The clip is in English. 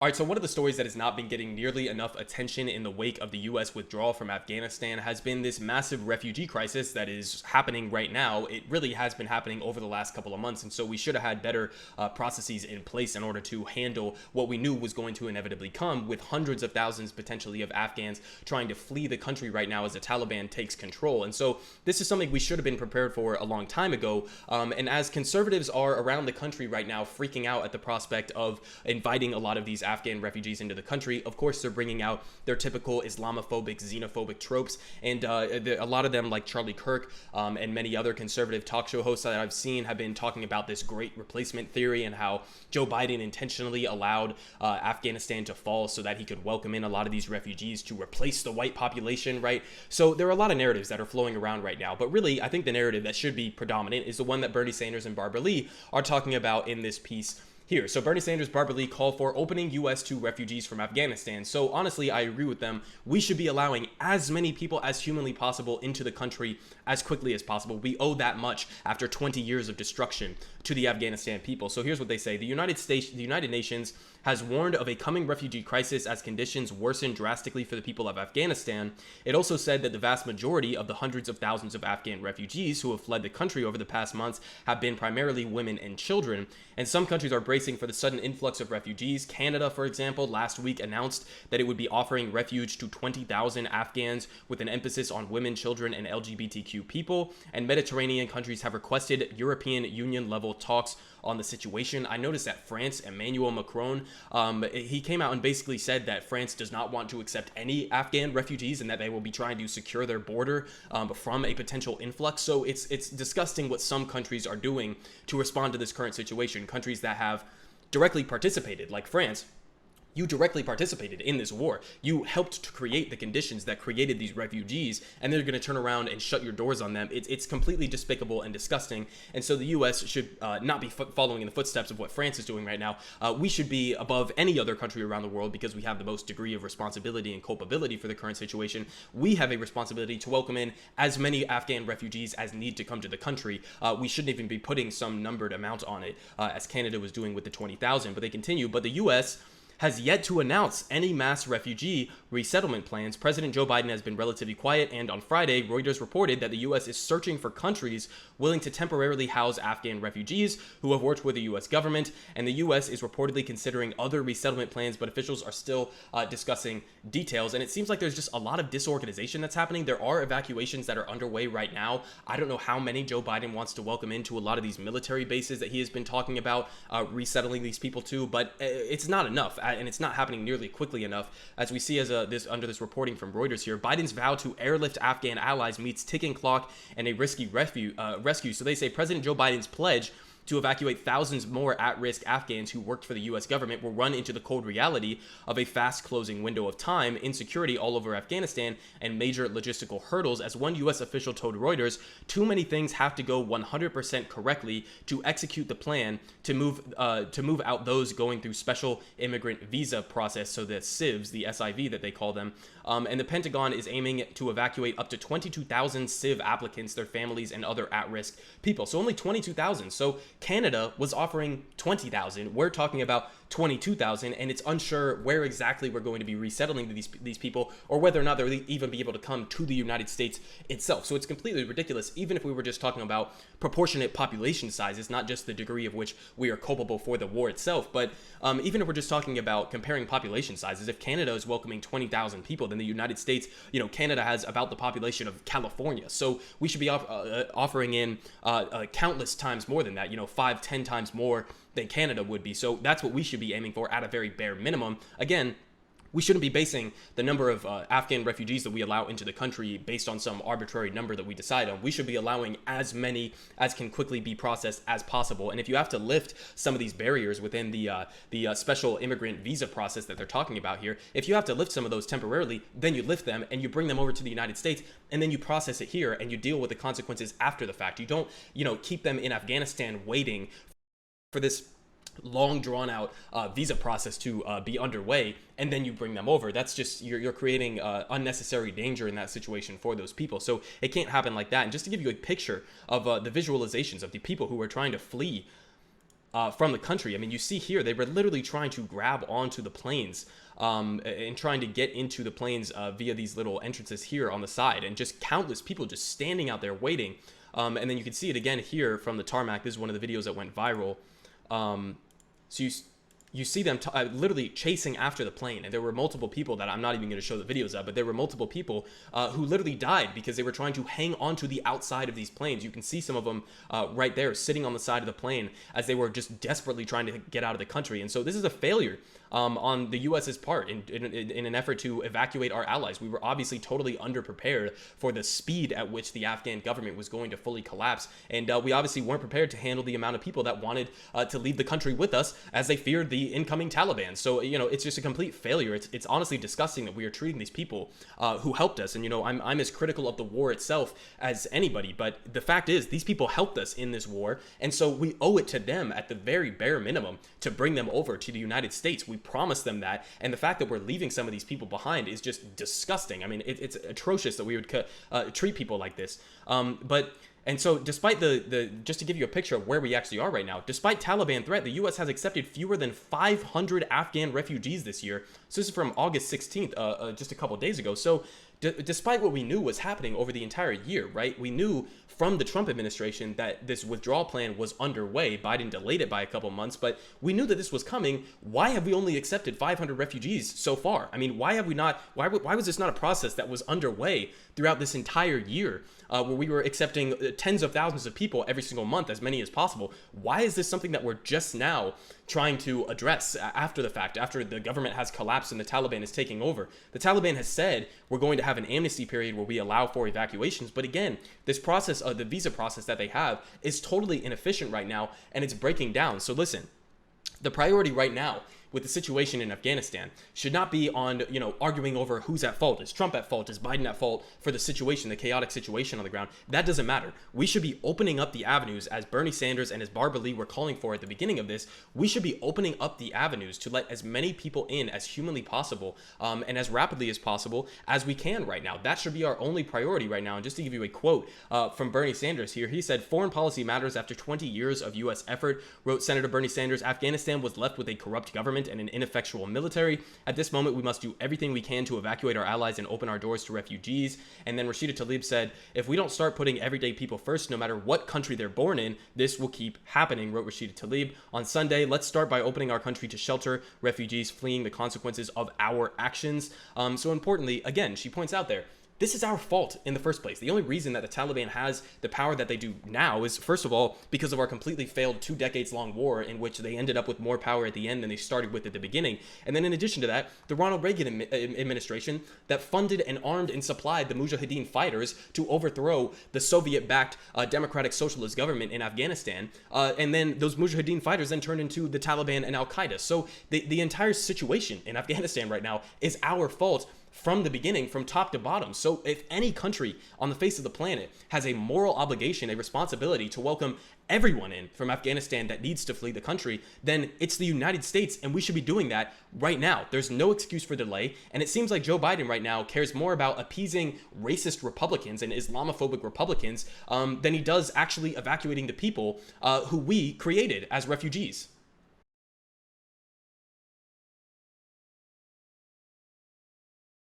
All right, so one of the stories that has not been getting nearly enough attention in the wake of the U.S. withdrawal from Afghanistan has been this massive refugee crisis that is happening right now. It really has been happening over the last couple of months, and so we should have had better processes in place in order to handle what we knew was going to inevitably come, with hundreds of thousands potentially of Afghans trying to flee the country right now as the Taliban takes control. And so this is something we should have been prepared for a long time ago. And as conservatives are around the country right now freaking out at the prospect of inviting a lot of these Afghan refugees into the country, of course they're bringing out their typical Islamophobic, xenophobic tropes, and a lot of them, like Charlie Kirk and many other conservative talk show hosts that I've seen, have been talking about this great replacement theory and how Joe Biden intentionally allowed Afghanistan to fall so that he could welcome in a lot of these refugees to replace the white population, right? So there are a lot of narratives that are flowing around right now, but really I think the narrative that should be predominant is the one that Bernie Sanders and Barbara Lee are talking about in this piece here. So Bernie Sanders, Barbara Lee call for opening U.S. to refugees from Afghanistan. So honestly, I agree with them. We should be allowing as many people as humanly possible into the country as quickly as possible. We owe that much after 20 years of destruction to the Afghanistan people. So here's what they say. The United Nations has warned of a coming refugee crisis as conditions worsen drastically for the people of Afghanistan. It also said that the vast majority of the hundreds of thousands of Afghan refugees who have fled the country over the past months have been primarily women and children. And some countries are bracing for the sudden influx of refugees. Canada, for example, last week announced that it would be offering refuge to 20,000 Afghans with an emphasis on women, children, and LGBTQ people. And Mediterranean countries have requested European Union level talks on the situation. I noticed that France, Emmanuel Macron, he came out and basically said that France does not want to accept any Afghan refugees and that they will be trying to secure their border from a potential influx. So it's disgusting what some countries are doing to respond to this current situation. Countries that have directly participated, like France. You directly participated in this war. You helped to create the conditions that created these refugees, and they're going to turn around and shut your doors on them. It's completely despicable and disgusting. And so the U.S. should not be following in the footsteps of what France is doing right now. We should be above any other country around the world because we have the most degree of responsibility and culpability for the current situation. We have a responsibility to welcome in as many Afghan refugees as need to come to the country. We shouldn't even be putting some numbered amount on it, as Canada was doing with the 20,000. But they continue. But the U.S. has yet to announce any mass refugee resettlement plans. President Joe Biden has been relatively quiet, and on Friday, Reuters reported that the U.S. is searching for countries willing to temporarily house Afghan refugees who have worked with the U.S. government, and the U.S. is reportedly considering other resettlement plans, but officials are still discussing details, and it seems like there's just a lot of disorganization that's happening. There are evacuations that are underway right now. I don't know how many Joe Biden wants to welcome into a lot of these military bases that he has been talking about resettling these people to, but it's not enough. And it's not happening nearly quickly enough. As we see under this reporting from Reuters here, Biden's vow to airlift Afghan allies meets ticking clock and a risky rescue. So they say President Joe Biden's pledge to evacuate thousands more at-risk Afghans who worked for the U.S. government will run into the cold reality of a fast-closing window of time, insecurity all over Afghanistan, and major logistical hurdles. As one U.S. official told Reuters, too many things have to go 100% correctly to execute the plan to move out those going through special immigrant visa process, so the CIVs, the SIV that they call them. And the Pentagon is aiming to evacuate up to 22,000 CIV applicants, their families, and other at-risk people. So only 22,000. So Canada was offering 20,000. We're talking about 22,000, and it's unsure where exactly we're going to be resettling these people, or whether or not they'll even be able to come to the United States itself. So it's completely ridiculous, even if we were just talking about proportionate population sizes, not just the degree of which we are culpable for the war itself, but even if we're just talking about comparing population sizes, if Canada is welcoming 20,000 people, then the United States, Canada has about the population of California. So we should be offering in countless times more than that, 5-10 times more than Canada would be. So that's what we should be aiming for at a very bare minimum. Again, we shouldn't be basing the number of Afghan refugees that we allow into the country based on some arbitrary number that we decide on. We should be allowing as many as can quickly be processed as possible. And if you have to lift some of these barriers within the special immigrant visa process that they're talking about here, if you have to lift some of those temporarily, then you lift them and you bring them over to the United States, and then you process it here and you deal with the consequences after the fact. You don't, keep them in Afghanistan waiting for this long drawn out visa process to be underway, and then you bring them over. That's just, you're creating unnecessary danger in that situation for those people. So it can't happen like that. And just to give you a picture of the visualizations of the people who are trying to flee from the country. I mean, you see here, they were literally trying to grab onto the planes and trying to get into the planes via these little entrances here on the side, and just countless people just standing out there waiting. And then you can see it again here from the tarmac. This is one of the videos that went viral. So you see them literally chasing after the plane, and there were multiple people that I'm not even going to show the videos of, but there were multiple people who literally died because they were trying to hang onto the outside of these planes. You can see some of them right there sitting on the side of the plane as they were just desperately trying to get out of the country. And so this is a failure on the U.S.'s part in an effort to evacuate our allies. We were obviously totally underprepared for the speed at which the Afghan government was going to fully collapse, and we obviously weren't prepared to handle the amount of people that wanted to leave the country with us as they feared the incoming Taliban. So, it's just a complete failure. It's honestly disgusting that we are treating these people who helped us. And, I'm as critical of the war itself as anybody, but the fact is these people helped us in this war, and so we owe it to them at the very bare minimum to bring them over to the United States. We promised them that, and the fact that we're leaving some of these people behind is just disgusting. I mean, it's atrocious that we would treat people like this. And so despite just to give you a picture of where we actually are right now, despite Taliban threat, the U.S. has accepted fewer than 500 Afghan refugees this year. So this is from August 16th, just a couple days ago. So despite what we knew was happening over the entire year, right? We knew from the Trump administration that this withdrawal plan was underway. Biden delayed it by a couple months, but we knew that this was coming. Why have we only accepted 500 refugees so far? I mean, why have we not? Why was this not a process that was underway throughout this entire year, where we were accepting tens of thousands of people every single month, as many as possible? Why is this something that we're just now trying to address after the fact, after the government has collapsed and the Taliban is taking over? The Taliban has said we're going to have an amnesty period where we allow for evacuations, but again, this process of the visa process that they have is totally inefficient right now, and it's breaking down. So listen, the priority right now with the situation in Afghanistan should not be on, arguing over who's at fault. Is Trump at fault? Is Biden at fault for the situation, the chaotic situation on the ground? That doesn't matter. We should be opening up the avenues, as Bernie Sanders and as Barbara Lee were calling for at the beginning of this. We should be opening up the avenues to let as many people in as humanly possible, and as rapidly as possible as we can right now. That should be our only priority right now. And just to give you a quote from Bernie Sanders here, he said, "Foreign policy matters after 20 years of U.S. effort," wrote Senator Bernie Sanders. "Afghanistan was left with a corrupt government and an ineffectual military. At this moment, we must do everything we can to evacuate our allies and open our doors to refugees." And then Rashida Tlaib said, "If we don't start putting everyday people first, no matter what country they're born in, this will keep happening," wrote Rashida Tlaib. On Sunday, let's start by opening our country to shelter refugees fleeing the consequences of our actions. So importantly, again, she points out there, this is our fault in the first place. The only reason that the Taliban has the power that they do now is, first of all, because of our completely failed 2 decades long war in which they ended up with more power at the end than they started with at the beginning. And then in addition to that, the Ronald Reagan administration that funded and armed and supplied the Mujahideen fighters to overthrow the Soviet-backed democratic socialist government in Afghanistan. And then those Mujahideen fighters then turned into the Taliban and Al-Qaeda. So the entire situation in Afghanistan right now is our fault from the beginning, from top to bottom. So if any country on the face of the planet has a moral obligation, a responsibility to welcome everyone in from Afghanistan that needs to flee the country, then it's the United States, and we should be doing that right now. There's no excuse for delay, and it seems like Joe Biden right now cares more about appeasing racist Republicans and Islamophobic Republicans than he does actually evacuating the people who we created as refugees.